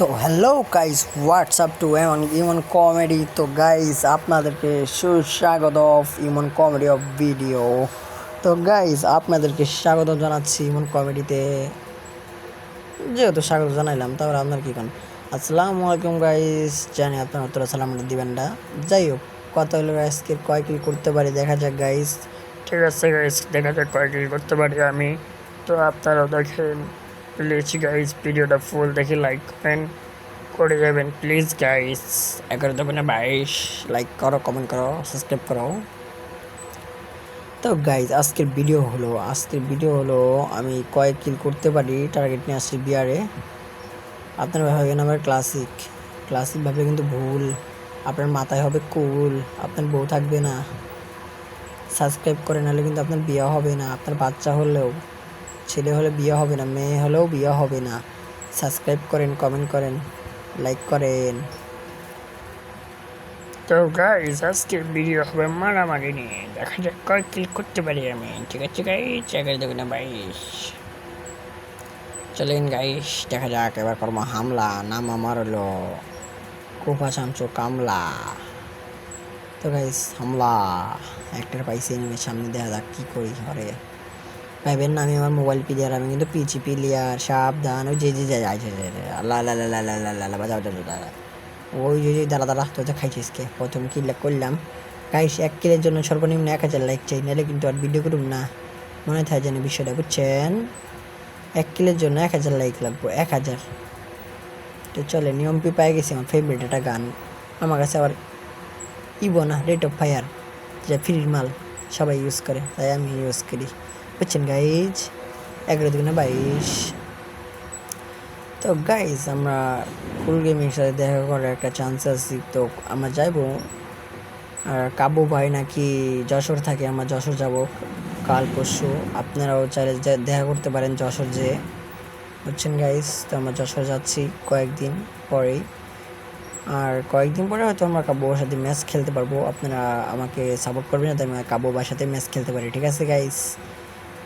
তো hello guys, WhatsApp two এমন ইমন comedy. তো গাইস, আপনাদেরকে সুস্বাগত ইমন কমেডি অফ ভিডিও। তো গাইস, আপনাদেরকে স্বাগত জানাচ্ছি ইমন কমেডিতে। যেহেতু স্বাগত জানাইলাম, তাহলে আপনার কী করেন? আসসালামু আলাইকুম গাইস। জানি আপনার উত্তর সালাম দিবেন না। যাই হোক, কথা হলো আজকে কয় কিল করতে পারি দেখা যাক গাইস। ঠিক আছে গাইস, দেখা যাক কয় কিল করতে পারি আমি। তো আপনারাও দেখেন প্লিজ গাইস, ভিডিওটা ফুল দেখে লাইক করে যাবেন প্লিজ গাইস। 11-22 লাইক করো, কমেন্ট করো, সাবস্ক্রাইব করো। তো গাইজ, আজকের ভিডিও হলো আমি কয়েক কিল করতে পারি টার্গেট নিয়ে আসছি বিয়ারে। আপনারা ভাবেন আমার ক্লাসিক ভাবলে কিন্তু ভুল। আপনার মাথায় হবে কুল, আপনার বউ থাকবে না। সাবস্ক্রাইব করে নাহলে কিন্তু আপনার বিয়ে হবে না। আপনার বাচ্চা হলেও, ছেলে হলে বিয়ে হবে না, মেয়ে হলেও বিয়ে হবে না। সাবস্ক্রাইব করেন, কমেন্ট করেন, লাইক করেন। তো গাইস, আজকের ভিডিও হবে মারামারি নিয়ে। দেখা যাক কয় কিল করতে পারি আমি। ঠিক আছে গাইস, 11-22 চলেন গাইস, দেখা যাক। এবার করবো হামলা। নাম আমার হলো কোফা শামসু কামলা। তো গাইস, হামলা একটার পাইছি এনিমের সামনে। দেখা যাক কি করি। হরে ভাইবেন না আমি আমার মোবাইল প্লেয়ার, আমি কিন্তু পিচি প্লেয়ার। সাবধান, ওই যে যে যায় আল্লাহ আল্লাহ আল্লাহ আল্লাহ আল্লাহ আল্লাহ বাজাও দাদা। ওই যে দাঁড়া দাঁড়া, তো খাইছিস কে? প্রথম কিল করলাম গাইস। 1 কিলের জন্য সর্বনিম্ন 1000 লাইক চাই, নাহলে কিন্তু আর ভিডিও করুন না। মনে থাকে জানি বিষয়টা, বুঝছেন? 1 কিলের জন্য 1000 লাইক লাগবো, 1000। তো চলে, নিয়ম পি পাই গেছি। আমার ফেভারিট একটা গান আমার কাছে আবার ইবো না, রেট অফ ফায়ার, যেটা ফ্রির মাল, সবাই ইউজ করে, তাই আমি ইউজ করি। বুঝছেন গাইজ? 11-22। তো গাইজ, আমরা ফুল গেমের সাথে দেখা করার একটা চান্স আছে। তো আমরা যাইবো। আর কাবু ভাই নাকি যশোর থাকে, আমরা যশোর যাব কাল পরশু। আপনারাও চাইলে দেখা করতে পারেন যশোর যেয়ে। বুঝছেন গাইজ? তো আমরা যশোর যাচ্ছি কয়েকদিন পরেই। আর কয়েকদিন পরে হয়তো আমরা কাব্যর সাথে ম্যাচ খেলতে পারবো। আপনারা আমাকে সাপোর্ট করবেন যাতে আমি কাব্যবার সাথে ম্যাচ খেলতে পারি, ঠিক আছে গাইস?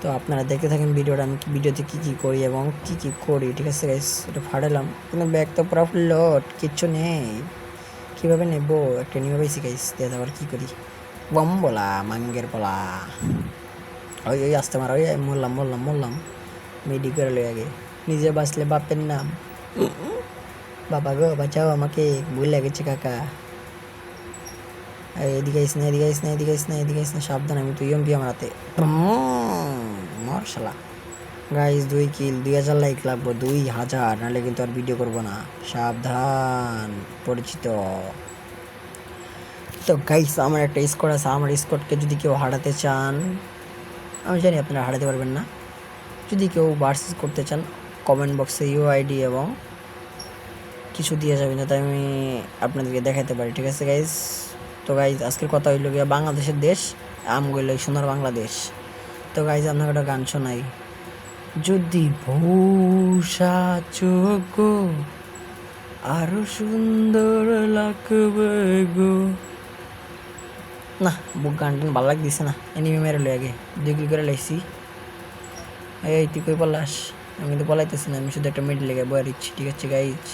তো আপনারা দেখতে থাকেন ভিডিওটা, আমি ভিডিওতে কী কী করি এবং কী কী করি, ঠিক আছে গাইস? এটা ফাটালাম, কিন্তু ব্যাগ তো পুরো লোড, কিচ্ছু নেই। কীভাবে নেবো? একটা নিয়ে পাইছি গাইস। দিয়ে আবার কী করি? বম বলা মাঙ্গের বলা। ওই ওই আসতে মারা, ওই মরলাম। মেডি করে লই আগে, নিজে বাঁচলে বাপের নাম। বাবা গো, বাঁচাও আমাকে, ভুল লেগেছে কাকা। এদিকে আইস না, সাবধান, আমি তুই এমপি আমার হাতে। মর শালা। গাইস, 2 কিল, 2000 লাইক লাগবো, 2000, নাহলে কিন্তু আর ভিডিও করবো না। সাবধান, পরিচিত। তো গাইস, আমার একটা স্কোর আছে। আমার স্কোরকে যদি কেউ হারাতে চান, আমি জানি আপনারা হারাতে পারবেন না। যদি কেউ ভার্সেস করতে চান, কমেন্ট বক্সে ইউআইডি এবং কিছু দিয়ে যাবেন, যাতে আমি আপনাদেরকে দেখাতে পারি, ঠিক আছে গাইজ? তো গাইজ, আজকের কথা হইল গিয়া বাংলাদেশের দেশ, আমগুলো সোনার বাংলাদেশ। তো গাইজ, আপনাকে একটা গান শোনাই। যদি ভূষা চোখ আরো সুন্দর লাগবে গো। না, বুক গান টান ভালো লাগতেছে না। এনিমি মেরে লই আগে, 2 কিল করে লাইছি। এই তুই কই পলাস? আমি কিন্তু পলাইতেছি না, আমি শুধু একটা মেডি লেগে বয়ে দিচ্ছি, ঠিক আছে গাইজ?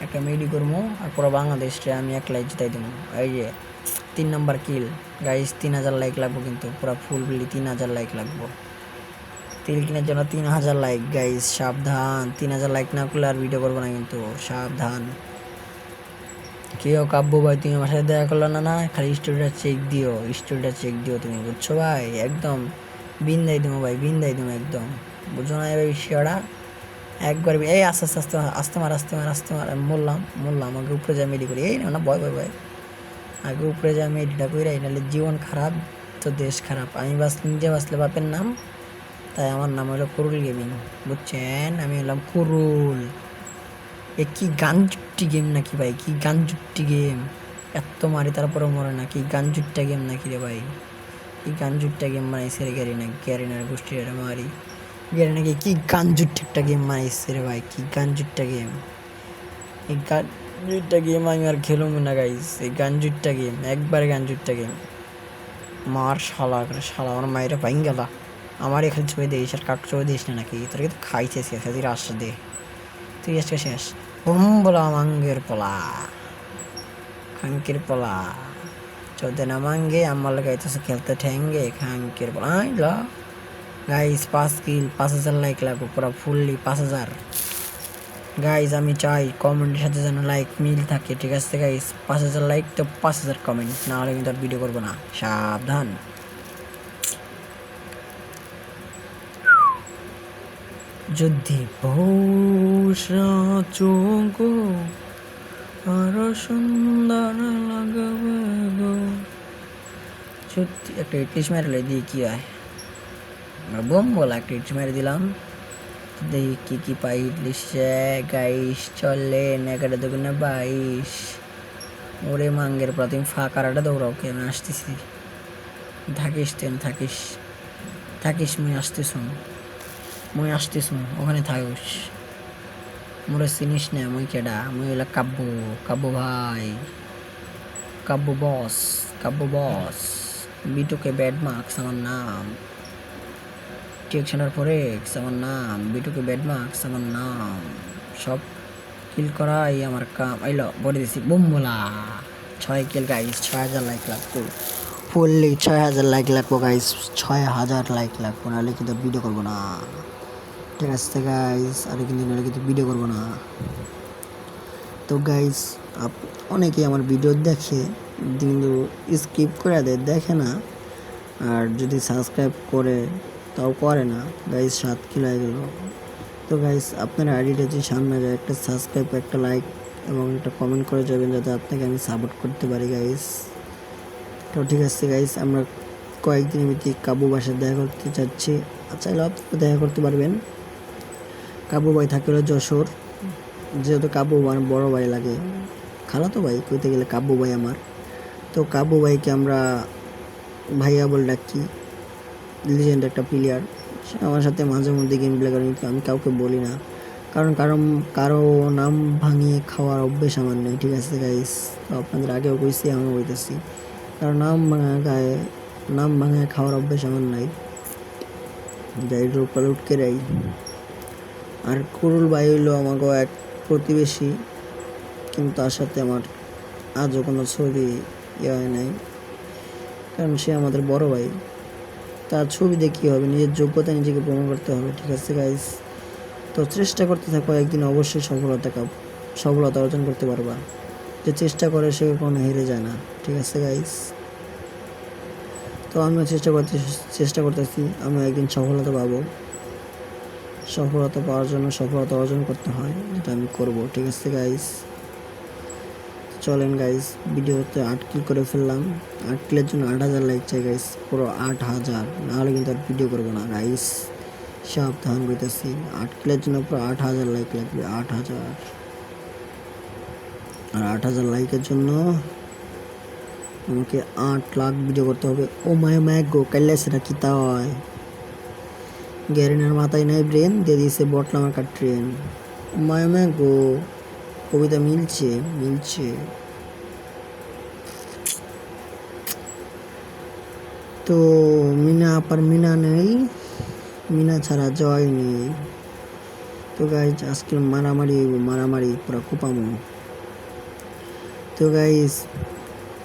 একটা মেডি করবো আর পুরো বাংলাদেশে আমি একলাই জিতাই দেবো। এই যে 3 নম্বর কিল গাইস। 3000 লাইক লাগবো, কিন্তু পুরো ফুল বিলি 3000 লাইক লাগবো। তিল কিনার জন্য 3000 লাইক গাইস, সাবধান। 3000 লাইক না করলে আর ভিডিও করবো না কিন্তু, সাবধান। কেউ কাব্য ভাই, তুমি আমার সাথে দেখা করলো না? খালি স্টোরিটা চেক দিও তুমি, বুঝছো ভাই? একদম বিন্দাই দেবো ভাই, একদম। বুঝছো না এবার বিষয়টা? একবার এই আস্তে আস্তে আস্তে মার। আমি মরলাম। আগে উপরে যা মেডি করি। এই না ভয় আগে উপরে যা মেডিটা করি, নাহলে জীবন খারাপ তো দেশ খারাপ। আমি নিজে বাঁচলে বাপের নাম, তাই আমার নাম হলো কুরুল গেমিং, বুঝছেন? আমি হলাম কুরুল। এ কি গানজুট্টি গেম নাকি ভাই? কি গানজুট্টি গেম! এত মারি তারপরে মরে না, কি গানজুট্টা গেম নাকি রে ভাই? কি গানজুট্টা গেম বানাইছে রে গ্যারিনার গোষ্ঠীর মারি। নাকি কি গানজুট্টা একটা গেম বানাইছে রে ভাই, কি গানজুট্টা গেম! এই গানজুট্টা গেম আমি আর খেলুম না গাইস। এই গানজুট্টা গেম, একবারে গানজুট্টা গেম। মার শালা আমার মায়ের পাইন গেলা। আমার এখানে ছবি দিস আর কাক ছবি দিস না নাকি? তোর কিন্তু খাইছে তুই রাস্তা দে। তুই আজকে শেষ। বুম বলা মাঙ্গের পোলা, খাঙ্কির পোলা, চোদ্দে না মাঙ্গে আমার লাগে আইতেছে খেলতে ঠেঙ্গে খাঙ্কির পোলা। আই ল গাইস 5 কিল 5000 লাইক লাগবে, পুরো ফুললি 5000। গাইজ আমি চাই কমেন্টের সাথে যেন লাইক মিল থাকে, ঠিক আছে গাইজ? 5000 লাইক তো 5000 কমেন্ট, না হলে কিন্তু আর ভিডিও করবো না, সাবধান। যদি বৌসা চোখ আরো সুন্দর লাগবে গো। সত্যি একটা ইটলিশ মেরে দিয়ে কি হয়, বোম বলা একটা ইটলিশ মেরে দিলাম, দেখি কি পাই ইটলিশে। গাইস চলেন 11×22। ওরে মাঙ্গের পর তুমি ফাঁকারাটা দৌড়াও, কে আমি আসতেছি। থাকিস তেন থাকিস থাকিস, মুই আসতেছ ওখানে থাকিস। মোরে চিনিস না, মুই কেডা? মুই হইলা কাব্য, কাব্য ভাই, কাব্য বস। বিটুকে ব্যাড মার্কস আমার নাম, টিএকশনের পরে আমার নাম, বিটুকে ব্যাড মার্কস আমার নাম। সব কিল করাই আমার কাম। আইলো বলে দিছি বুম বলা। 6 কিল গাইস, 6000 লাইক লাগবো, ফুললি 6000 লাইক লাগবো গাইস, 6000 লাইক লাগবো, নাহলে কিন্তু ভিডিও করবো না, ঠিক আছে গাইস? আর কিন্তু নাহলে কিন্তু ভিডিও করবো না। তো গাইস অনেকেই আমার ভিডিও দেখে কিন্তু স্কিপ করে দেয়, দেখে না। আর যদি সাবস্ক্রাইব করে তাও করে না গাইস। 7 কিলো হয়ে গেল। তো গাইস আপনার আইডিটা যদি সামনে যায়, একটা সাবস্ক্রাইব, একটা লাইক এবং একটা কমেন্ট করে যাবেন, যাতে আপনাকে আমি সাপোর্ট করতে পারি গাইস। তো ঠিক আছে গাইস, আমরা কয়েকদিনের ভিত্তিক কাবু বাসায় দেখা করতে চাচ্ছি। চাইলে আপনারা দেখা করতে পারবেন। কাবু ভাই থাকে হলো যশোর, যেহেতু কাবু আমার বড় ভাই লাগে, খালাতো ভাই কইতে গেলে কাব্বু ভাই আমার। তো কাব্বু ভাইকে আমরা ভাইয়া বলে ডাকি, লিজেন্ড একটা প্লেয়ার। সে আমার সাথে মাঝে মধ্যে গেম প্লে করে, কিন্তু আমি কাউকে বলি না, কারণ কারো নাম ভাঙিয়ে খাওয়ার অভ্যেস আমার নেই, ঠিক আছে গাইস? তো আপনাদের আগেও কইছি, আমিও বলতেছি, কারণ নাম ভাঙায় খাওয়ার অভ্যেস আমার নাই। যাই রূপাল উঠকে রাই। আর কুরুল ভাই হইলো আমাকে এক প্রতিবেশী, কিন্তু তার সাথে আমার আজও কোনো ছবি হয় নাই, কারণ সে আমাদের বড় ভাই। তার ছবি দিয়ে কী হবে, নিজের যোগ্যতা নিজেকে প্রমাণ করতে হবে, ঠিক আছে গাইস? তো চেষ্টা করতে থাকো, একদিন অবশ্যই সফলতা অর্জন করতে পারবা। যে চেষ্টা করে সে কখনো হেরে যায় না, ঠিক আছে গাইস? তো আমিও চেষ্টা করতেছি, আমি একদিন সফলতা পাবো। সফলতা পাওয়ার জন্য সফলতা অর্জন করতে হয়, যেটা আমি করব, ঠিক আছে গাইস? চলেন গাইস, ভিডিওতে 8 কিল করে ফেললাম। 8 কিলের জন্য 8000 লাইক চাই গাইস, পুরো 8000, নাহলে কিন্তু আর ভিডিও করবো না গাইস, সাবধান বলতেছি। 8 কিলের জন্য পুরো 8000 লাইক লাগবে, 8000। আর 8000 লাইকের জন্য আমাকে 8 লাখ ভিডিও করতে হবে। ও মায় গো, কাইলে সেটা কি তা হয়? গ্যারেনার মাথায় নাই ব্রেন, দিয়ে দিয়েছে বটলা মার্কার ট্রেন। ও মায় গো, কবিতা মিলছে। তো মিনা নেই, মিনা ছাড়া জয় নেই। তো গাইজ আজকে মারামারি পুরো কুপামো। তো গাইজ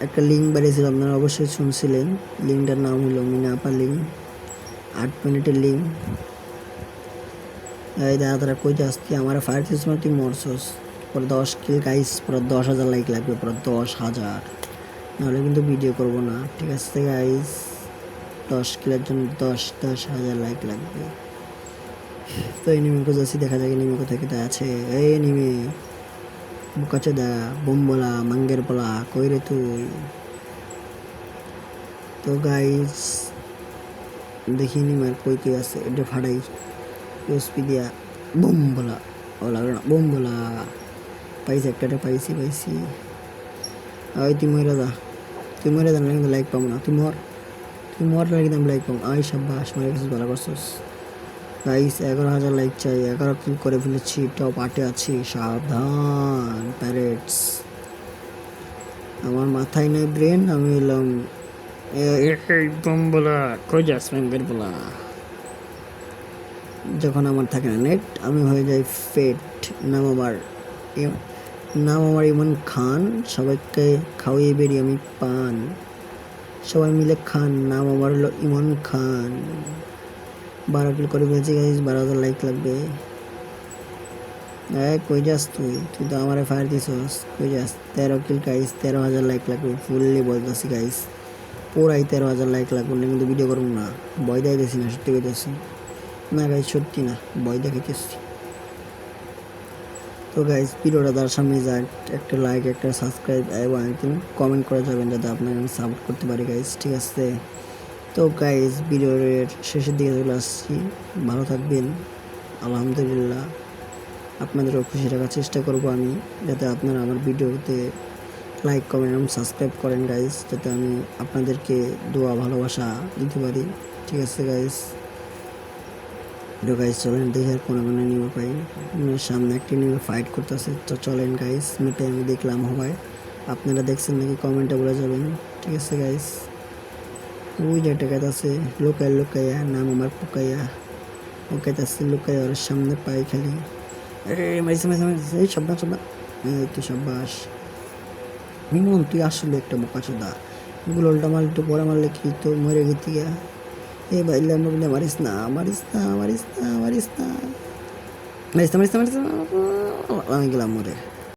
একটা লিঙ্ক বাড়িয়েছিল, আপনারা অবশ্যই শুনছিলেন। লিঙ্কটার নাম হলো মিনা আপার লিঙ্ক, 8 মিনিটের লিঙ্ক। এই দাদা তারা কইতে আসছি আমার ফায়ার সিস্টেম, তুই মরছস। পুরো 10 কিল গাইজ, পুরো 10,000 লাইক লাগবে, পুরো 10,000, নাহলে কিন্তু ভিডিও করবো না, ঠিক আছে গাইজ? 10 কিলের জন্য 10,000 লাইক লাগবে। তো এনিমি খুঁজেছি, দেখা যাক এনিমি কোথায় কোথায় আছে। এই এনিমি বুকাচোদা, বোমবলা, মাঙ্গের পোলা, কই রে তুই? তো গাইজ দেখি এনিমি আর কই কই আছে, এটা ফাড়াই ইউএসপি দিয়া। বোমবলা ও লাগলো না, বোমবলা পাইছি, একটা পাইছি। ওই তুই মরে যা না, কিন্তু লাইক পাবো না। তুই মর না, কিন্তু আমি লাইক পাবো। আই সাব্বাস, মরে গেছিস, ভালো করছিস গাইস। 11,000 লাইক চাই, 11 কিল করে ফেলেছি, টপ 8-এ আছি, সাবধান প্যারেটস। আমার মাথায় নেই ব্রেন, আমি এলাম এই বোম বলা, কই যাস ম্যাঙ্গের বলা? যখন আমার থাকে না নেট আমি হয়ে যাই ফেট। নাম আমার নাম আমার ইমন খান, সবাইকে খাওয়িয়ে বেরিয়ে আমি পান, সবাই মিলে খান, নাম আমার হলো ইমন খান। 12 কিল করে ফেলছি গাইস, 12,000 লাইক লাগবে। কই যাস তুই? তুই তো আমারে ফায়ার দিছস, কই যাস? 13 কিল গাইস, 13,000 লাইক লাগবে, ফুললি বলতেছি গাইস, পুরাই 13,000 লাইক লাগবে না কিন্তু ভিডিও করবো না। ভয় দেখাইতেছি না, সত্যি কইতেছি না গাইস, সত্যি না, ভয় দেখাইতেছি। তো গাইস ভিডিওটা তার সামনে যায়, একটা লাইক একটা সাবস্ক্রাইব এবং একদম কমেন্ট করে যাবেন যাতে আপনাকে আমি সাপোর্ট করতে পারি গাইস, ঠিক আছে? তো গাইস ভিডিওর শেষের দিকে চলে আসছি, ভালো থাকবেন। আলহামদুলিল্লাহ আপনাদেরও খুশি রাখার চেষ্টা করব আমি, যাতে আপনারা আমার ভিডিওতে লাইক কমেন্ট এবং সাবস্ক্রাইব করেন গাইস, যাতে আমি আপনাদেরকে দোয়া ভালোবাসা দিতে পারি, ঠিক আছে গাইস? গাইস চলেন দেখি আর কোনো নিয়ে পাই। সামনে একটি নিয়ে ফাইট করতেছে, তো চলেন গাইস মেপে আমি দেখলাম হয়। আপনারা দেখছেন নাকি কমেন্টে বলে যাবেন, ঠিক আছে গাইস? ওই যে একটা গাছ আছে, লুকাইয়া নাম আমার পুকাইয়া, ও গাইতাছে লুকাইয়া ওর সামনে পাই খালি। মারিছে এই সব্বাস এই তো সব্বাস। মিমন তুই আসলে একটা বোকাচোদা, গুলোলটা মারলে একটু পরে মারলে কি তো মরে গেতি গা। এ বাইলে বলে মারিস না মারিস না মারিস না মারিস না মারিস না মারিস না, আমি গেলাম মরে।